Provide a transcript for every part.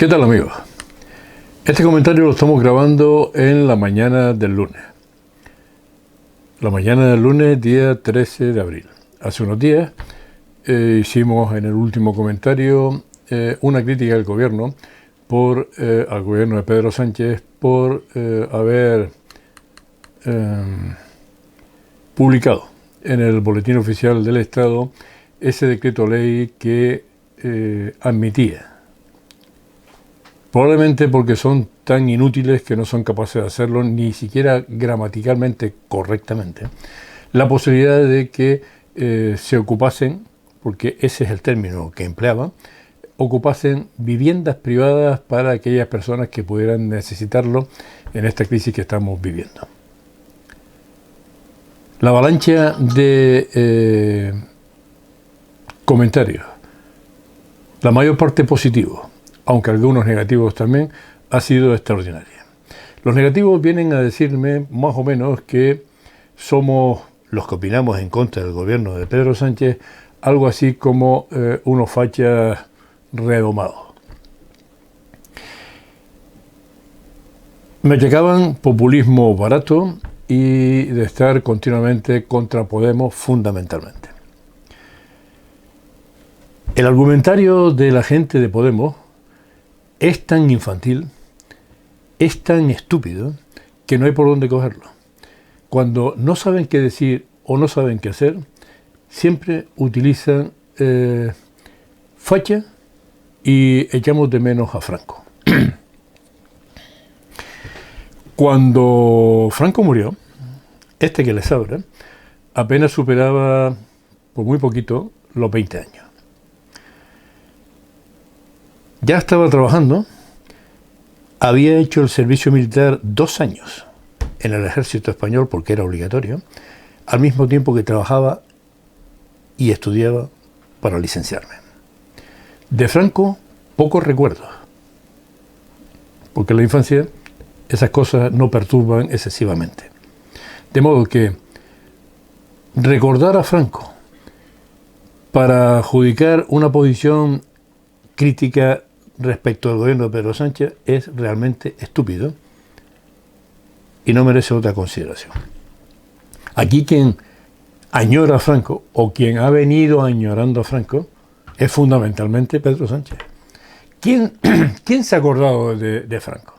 ¿Qué tal, amigos? Este comentario lo estamos grabando en la mañana del lunes. La mañana del lunes, día 13 de abril. Hace unos días hicimos en el último comentario una crítica al gobierno de Pedro Sánchez por haber publicado en el Boletín Oficial del Estado ese decreto ley que admitía, probablemente porque son tan inútiles que no son capaces de hacerlo ni siquiera gramaticalmente correctamente, la posibilidad de que se ocupasen, porque ese es el término que empleaban, ocupasen viviendas privadas para aquellas personas que pudieran necesitarlo en esta crisis que estamos viviendo. La avalancha de comentarios, la mayor parte positivos, aunque algunos negativos también, ha sido extraordinaria. Los negativos vienen a decirme más o menos que somos los que opinamos en contra del gobierno de Pedro Sánchez, algo así como unos fachas redomados. Me llegaban populismo barato y de estar continuamente contra Podemos fundamentalmente. El argumentario de la gente de Podemos es tan infantil, es tan estúpido, que no hay por dónde cogerlo. Cuando no saben qué decir o no saben qué hacer, siempre utilizan facha y echamos de menos a Franco. Cuando Franco murió, este que les habla, apenas superaba por muy poquito los 20 años. Ya estaba trabajando, había hecho el servicio militar 2 años en el ejército español porque era obligatorio, al mismo tiempo que trabajaba y estudiaba para licenciarme. De Franco, pocos recuerdos, porque en la infancia esas cosas no perturban excesivamente. De modo que recordar a Franco para adjudicar una posición crítica respecto al gobierno de Pedro Sánchez es realmente estúpido y no merece otra consideración. Aquí quien añora a Franco o quien ha venido añorando a Franco es fundamentalmente Pedro Sánchez. ¿Quién se ha acordado de Franco?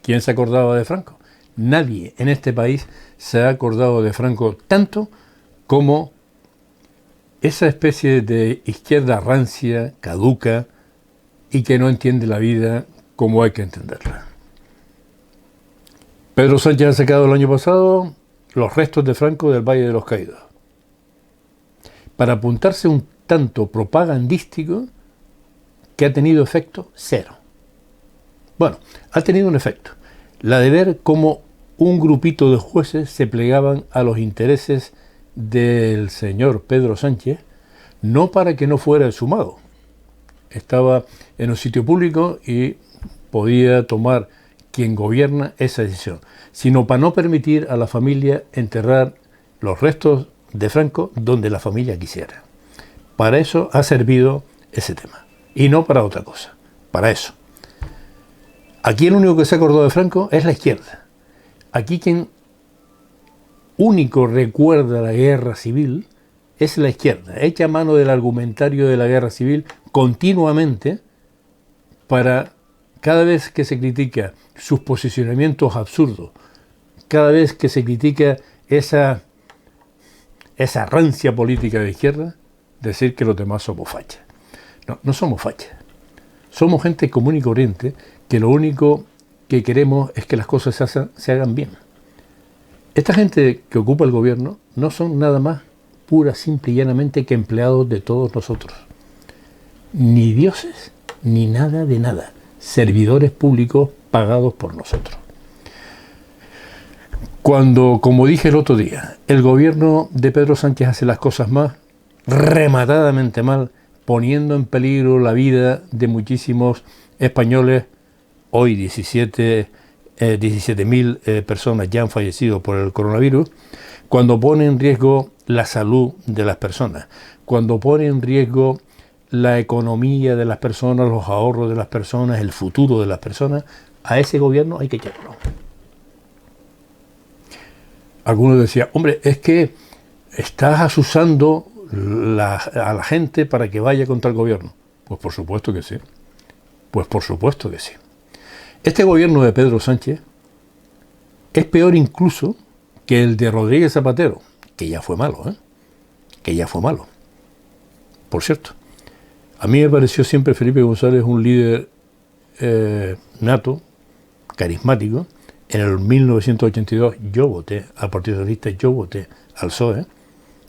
¿Quién se acordaba de Franco? Nadie en este país se ha acordado de Franco tanto como esa especie de izquierda rancia, caduca, y que no entiende la vida como hay que entenderla. Pedro Sánchez ha sacado el año pasado los restos de Franco del Valle de los Caídos, para apuntarse un tanto propagandístico que ha tenido efecto cero. Bueno, ha tenido un efecto, la de ver cómo un grupito de jueces se plegaban a los intereses del señor Pedro Sánchez, no para que no fuera exhumado. Estaba en un sitio público y podía tomar quien gobierna esa decisión, sino para no permitir a la familia enterrar los restos de Franco donde la familia quisiera. Para eso ha servido ese tema, y no para otra cosa, para eso. Aquí el único que se ha acordado de Franco es la izquierda. Aquí quien único recuerda la guerra civil es la izquierda. Echa mano del argumentario de la guerra civil continuamente para, cada vez que se critica sus posicionamientos absurdos, cada vez que se critica esa rancia política de izquierda, decir que los demás somos fachas. No somos fachas. Somos gente común y corriente que lo único que queremos es que las cosas se hagan bien. Esta gente que ocupa el gobierno no son nada más pura, simple y llanamente que empleados de todos nosotros. Ni dioses, ni nada de nada. Servidores públicos pagados por nosotros. Cuando, como dije el otro día, el gobierno de Pedro Sánchez hace las cosas más rematadamente mal, poniendo en peligro la vida de muchísimos españoles, hoy 17.000 personas ya han fallecido por el coronavirus, cuando pone en riesgo la salud de las personas, cuando pone en riesgo la economía de las personas, los ahorros de las personas, el futuro de las personas, a ese gobierno hay que echarlo. Algunos decían, hombre, es que estás asusando a la gente para que vaya contra el gobierno. Pues por supuesto que sí. Pues por supuesto que sí. Este gobierno de Pedro Sánchez es peor incluso que el de Rodríguez Zapatero, que ya fue malo, ¿eh? Que ya fue malo. Por cierto, a mí me pareció siempre Felipe González un líder nato, carismático. En el 1982 yo voté al Partido Socialista, yo voté al PSOE.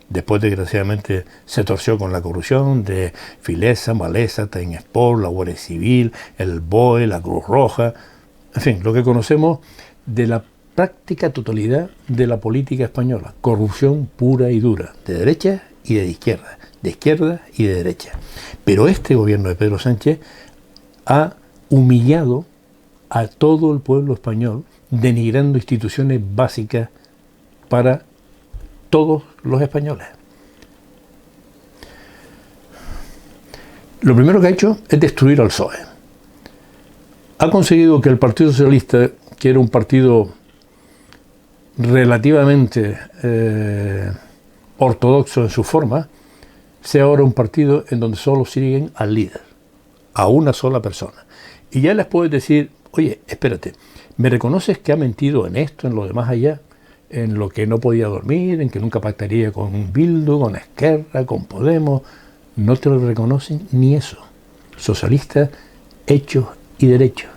Después, desgraciadamente, se torció con la corrupción de Filesa, Malesa, Tainespor, la Guardia Civil, el BOE, la Cruz Roja, en fin, lo que conocemos de la práctica totalidad de la política española. Corrupción pura y dura, de derecha y de izquierda y de derecha. Pero este gobierno de Pedro Sánchez ha humillado a todo el pueblo español, denigrando instituciones básicas para todos los españoles. Lo primero que ha hecho es destruir al PSOE. Ha conseguido que el Partido Socialista, que era un partido relativamente ortodoxo en su forma, sea ahora un partido en donde solo siguen al líder, a una sola persona. Y ya les puedes decir, oye, espérate, ¿me reconoces que ha mentido en esto, en lo demás allá? En lo que no podía dormir, en que nunca pactaría con Bildu, con Esquerra, con Podemos. No te lo reconocen ni eso. Socialistas hechos y derechos,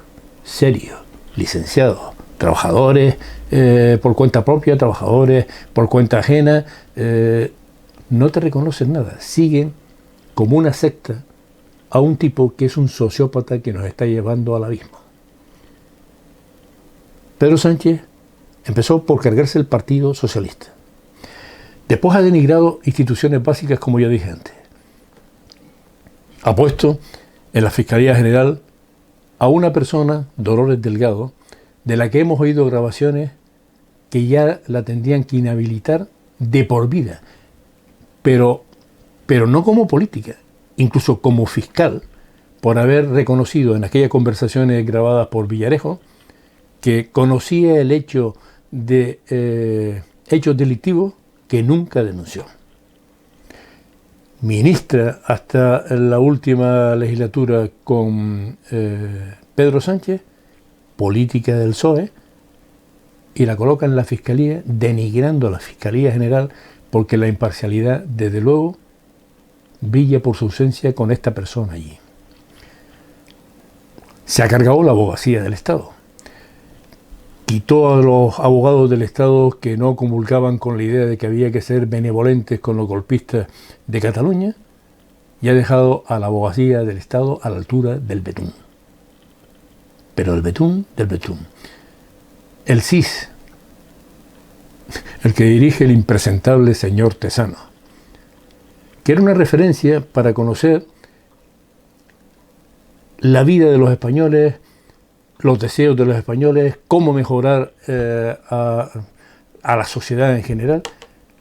serios, licenciados, trabajadores por cuenta propia, trabajadores por cuenta ajena, no te reconocen nada. Siguen como una secta a un tipo que es un sociópata que nos está llevando al abismo. Pedro Sánchez empezó por cargarse el Partido Socialista. Después ha denigrado instituciones básicas, como ya dije antes. Ha puesto en la Fiscalía General a una persona, Dolores Delgado, de la que hemos oído grabaciones que ya la tendrían que inhabilitar de por vida. Pero no como política, incluso como fiscal, por haber reconocido en aquellas conversaciones grabadas por Villarejo que conocía el hecho de hechos delictivos que nunca denunció. Ministra hasta la última legislatura con Pedro Sánchez, política del PSOE, y la coloca en la Fiscalía, denigrando a la Fiscalía General, porque la imparcialidad, desde luego, brilla por su ausencia con esta persona allí. Se ha cargado la abogacía del Estado. Quitó a los abogados del Estado que no comulgaban con la idea de que había que ser benevolentes con los golpistas de Cataluña y ha dejado a la abogacía del Estado a la altura del betún. Pero el betún del betún. El CIS, el que dirige el impresentable señor Tesano, que era una referencia para conocer la vida de los españoles, los deseos de los españoles, cómo mejorar a la sociedad en general,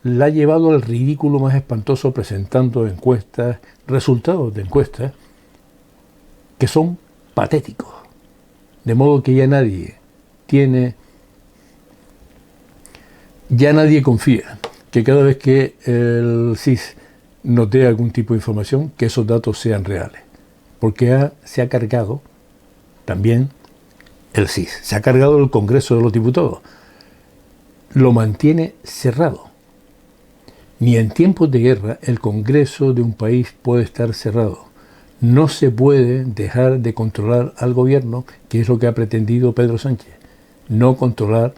la ha llevado al ridículo más espantoso presentando encuestas, resultados de encuestas, que son patéticos. De modo que ya nadie confía que cada vez que el CIS nos dé algún tipo de información, que esos datos sean reales. Porque se ha cargado también el CIS, se ha cargado el Congreso de los Diputados. Lo mantiene cerrado. Ni en tiempos de guerra el Congreso de un país puede estar cerrado. No se puede dejar de controlar al gobierno, que es lo que ha pretendido Pedro Sánchez. No controlar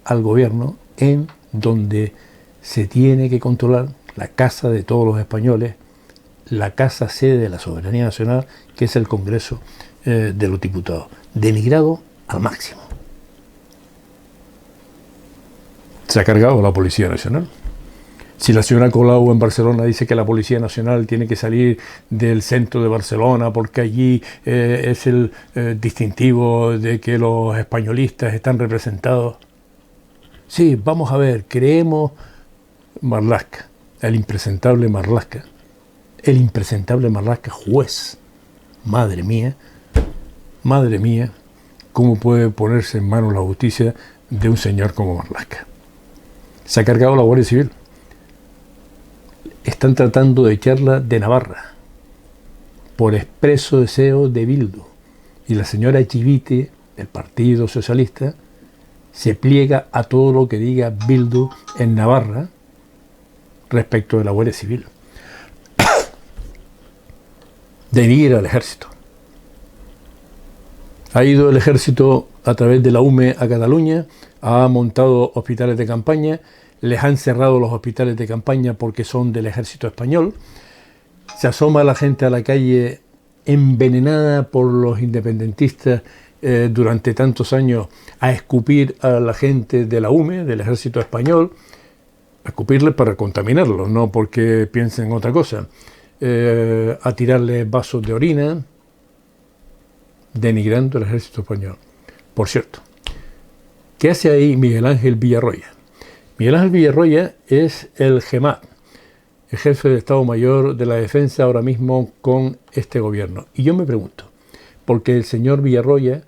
al gobierno en donde se tiene que controlar la casa de todos los españoles, la casa sede de la soberanía nacional, que es el Congreso de los Diputados. Denigrado al máximo. Se ha cargado la Policía Nacional. Si la señora Colau en Barcelona dice que la Policía Nacional tiene que salir del centro de Barcelona porque allí es el distintivo de que los españolistas están representados. Sí, vamos a ver, creemos Marlaska, el impresentable Marlaska, el impresentable Marlaska, juez. Madre mía, ¿cómo puede ponerse en manos la justicia de un señor como Marlaska? Se ha cargado la Guardia Civil. Están tratando de echarla de Navarra por expreso deseo de Bildu. Y la señora Chivite, del Partido Socialista, se pliega a todo lo que diga Bildu en Navarra respecto de la Guardia Civil. Denigra al ejército. Ha ido el ejército a través de la UME a Cataluña, ha montado hospitales de campaña, les han cerrado los hospitales de campaña porque son del ejército español. Se asoma la gente a la calle envenenada por los independentistas durante tantos años a escupir a la gente de la UME, del ejército español, a escupirles para contaminarlos, no porque piensen otra cosa, a tirarles vasos de orina, denigrando el ejército español. Por cierto, ¿qué hace ahí Miguel Ángel Villarroya? Miguel Ángel Villarroya es el GEMAT, el jefe de Estado Mayor de la Defensa ahora mismo con este gobierno. Y yo me pregunto, porque el señor Villarroya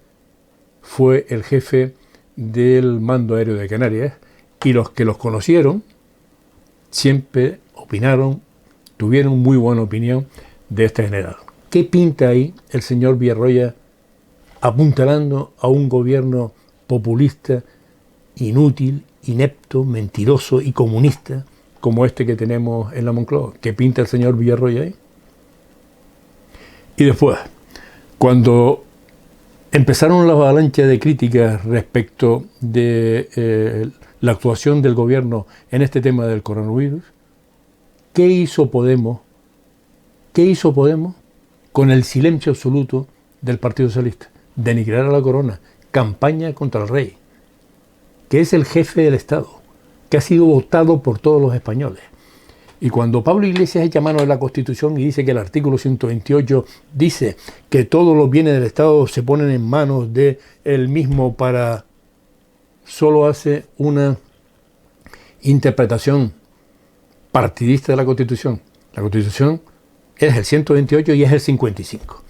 fue el jefe del Mando Aéreo de Canarias y los que los conocieron siempre opinaron, tuvieron muy buena opinión de este general. ¿Qué pinta ahí el señor Villarroya apuntalando a un gobierno populista, inútil, inepto, mentiroso y comunista como este que tenemos en la Moncloa? ¿Qué pinta el señor Villarroya ahí? Y después, cuando empezaron las avalanchas de críticas respecto de la actuación del gobierno en este tema del coronavirus, ¿qué hizo Podemos? ¿Qué hizo Podemos con el silencio absoluto del Partido Socialista? Denigrar a la corona, campaña contra el rey, que es el jefe del Estado, que ha sido votado por todos los españoles. Y cuando Pablo Iglesias echa mano de la Constitución y dice que el artículo 128 dice que todos los bienes del Estado se ponen en manos de él mismo para... solo hace una interpretación partidista de la Constitución. La Constitución es el 128 y es el 55,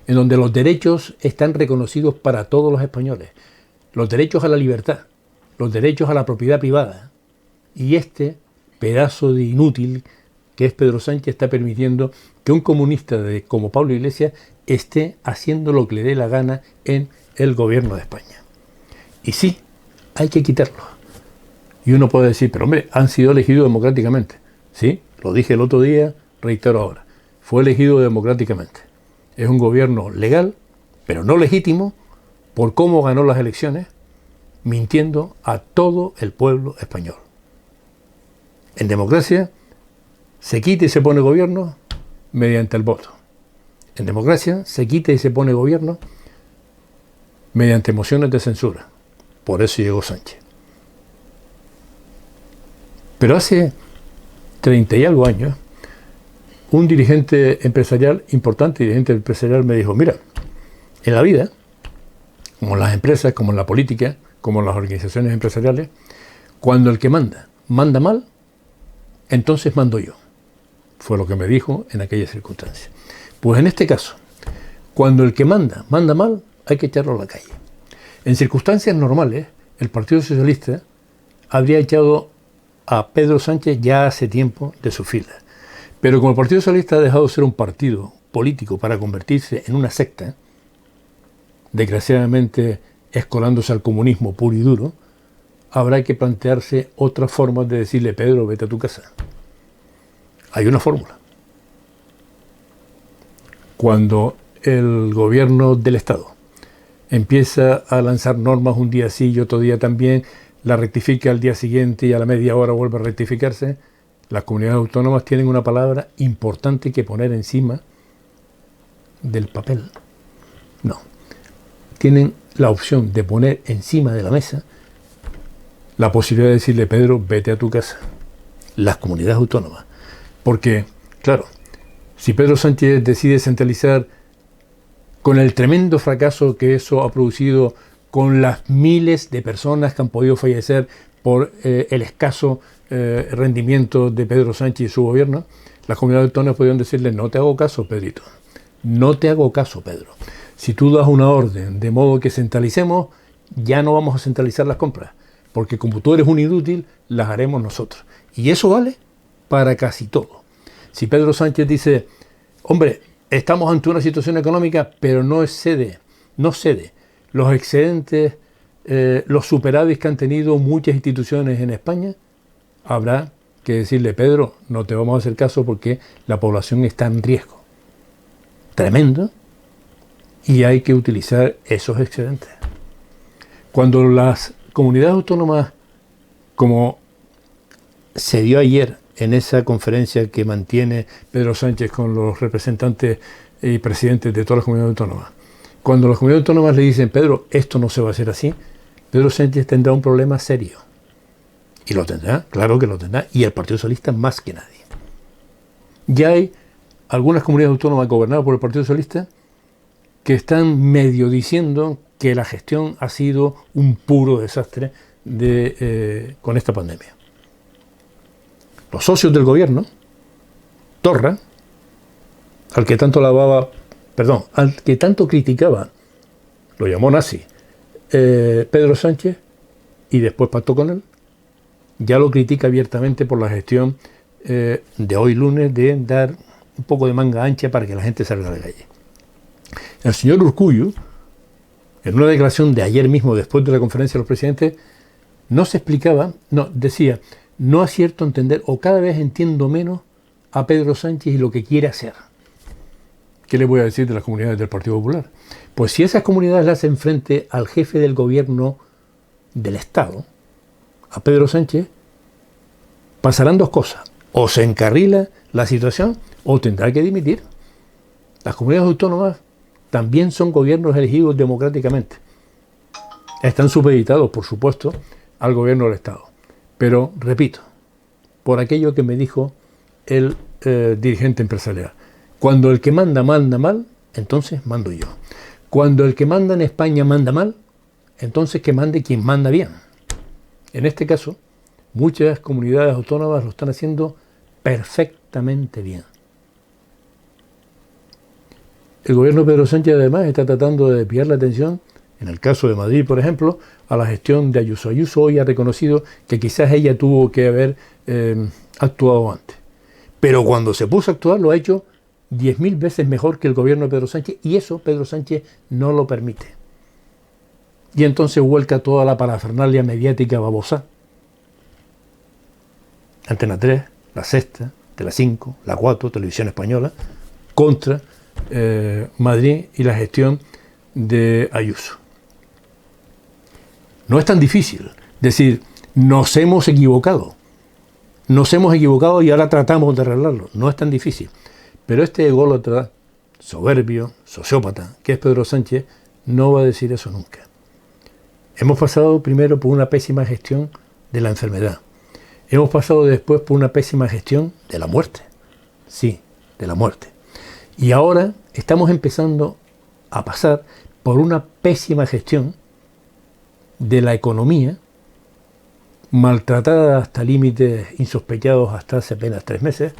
en donde los derechos están reconocidos para todos los españoles. Los derechos a la libertad, los derechos a la propiedad privada. Y este pedazo de inútil que es Pedro Sánchez está permitiendo que un comunista como Pablo Iglesias esté haciendo lo que le dé la gana en el gobierno de España. Y sí, hay que quitarlo. Y uno puede decir, pero hombre, han sido elegidos democráticamente. Sí, lo dije el otro día, reitero ahora. Fue elegido democráticamente. Es un gobierno legal, pero no legítimo, por cómo ganó las elecciones, mintiendo a todo el pueblo español. En democracia se quita y se pone gobierno mediante el voto. En democracia se quita y se pone gobierno mediante mociones de censura. Por eso llegó Sánchez. Pero hace 30 y algo años, un dirigente empresarial, importante dirigente empresarial, me dijo, mira, en la vida, como en las empresas, como en la política, como en las organizaciones empresariales, cuando el que manda, manda mal, entonces mando yo. Fue lo que me dijo en aquella circunstancia. Pues en este caso, cuando el que manda, manda mal, hay que echarlo a la calle. En circunstancias normales, el Partido Socialista habría echado a Pedro Sánchez ya hace tiempo de su fila. Pero como el Partido Socialista ha dejado de ser un partido político para convertirse en una secta, desgraciadamente escolándose al comunismo puro y duro, habrá que plantearse otras formas de decirle, Pedro, vete a tu casa. Hay una fórmula. Cuando el gobierno del Estado empieza a lanzar normas un día sí y otro día también, la rectifica al día siguiente y a la media hora vuelve a rectificarse, las comunidades autónomas tienen una palabra importante que poner encima del papel. No. Tienen la opción de poner encima de la mesa la posibilidad de decirle, Pedro, vete a tu casa. Las comunidades autónomas. Porque, claro, si Pedro Sánchez decide centralizar con el tremendo fracaso que eso ha producido, con las miles de personas que han podido fallecer por el escaso rendimiento de Pedro Sánchez y su gobierno, las comunidades autónomas podrían decirle: no te hago caso, Pedrito, no te hago caso, Pedro. Si tú das una orden de modo que centralicemos, ya no vamos a centralizar las compras, porque como tú eres un inútil, las haremos nosotros. Y eso vale para casi todo. Si Pedro Sánchez dice: hombre, estamos ante una situación económica, pero no cede los excedentes, los superávits que han tenido muchas instituciones en España, habrá que decirle: Pedro, no te vamos a hacer caso porque la población está en riesgo tremendo y hay que utilizar esos excedentes. Cuando las comunidades autónomas, como se dio ayer en esa conferencia que mantiene Pedro Sánchez con los representantes y presidentes de todas las comunidades autónomas, cuando las comunidades autónomas le dicen: Pedro, esto no se va a hacer así, Pedro Sánchez tendrá un problema serio. Y lo tendrá, claro que lo tendrá, y el Partido Socialista más que nadie. Ya hay algunas comunidades autónomas gobernadas por el Partido Socialista que están medio diciendo que la gestión ha sido un puro desastre con esta pandemia. Los socios del gobierno, Torra, al que tanto criticaba, lo llamó nazi, Pedro Sánchez, y después pactó con él, ya lo critica abiertamente por la gestión de hoy lunes de dar un poco de manga ancha para que la gente salga a la calle. El señor Urkullu, en una declaración de ayer mismo, después de la conferencia de los presidentes, decía: no acierto a entender, o cada vez entiendo menos a Pedro Sánchez y lo que quiere hacer. ¿Qué le voy a decir de las comunidades del Partido Popular? Pues si esas comunidades le hacen frente al jefe del gobierno del Estado, a Pedro Sánchez, pasarán dos cosas: o se encarrila la situación o tendrá que dimitir. Las comunidades autónomas también son gobiernos elegidos democráticamente. Están supeditados, por supuesto, al gobierno del Estado. Pero, repito, por aquello que me dijo el dirigente empresarial: cuando el que manda mal, entonces mando yo. Cuando el que manda en España manda mal, entonces que mande quien manda bien. En este caso, muchas comunidades autónomas lo están haciendo perfectamente bien. El gobierno de Pedro Sánchez, además, está tratando de desviar la atención, en el caso de Madrid, por ejemplo, a la gestión de Ayuso. Ayuso hoy ha reconocido que quizás ella tuvo que haber actuado antes. Pero cuando se puso a actuar, lo ha hecho 10.000 veces mejor que el gobierno de Pedro Sánchez, y eso Pedro Sánchez no lo permite. Y entonces vuelca toda la parafernalia mediática babosa. Antena 3, La Sexta, Telecinco, La 4, Televisión Española, contra Madrid y la gestión de Ayuso. No es tan difícil decir: nos hemos equivocado y ahora tratamos de arreglarlo. No es tan difícil. Pero este ególatra, soberbio, sociópata, que es Pedro Sánchez, no va a decir eso nunca. Hemos pasado primero por una pésima gestión de la enfermedad. Hemos pasado después por una pésima gestión de la muerte. Sí, de la muerte. Y ahora estamos empezando a pasar por una pésima gestión de la economía, maltratada hasta límites insospechados hasta hace apenas 3 meses,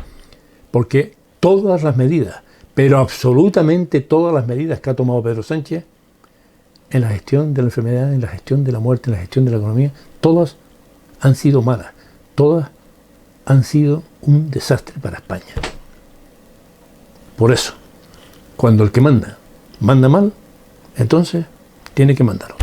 porque todas las medidas, pero absolutamente todas las medidas que ha tomado Pedro Sánchez en la gestión de la enfermedad, en la gestión de la muerte, en la gestión de la economía, todas han sido malas, todas han sido un desastre para España. Por eso, cuando el que manda mal, entonces tiene que mandarlo.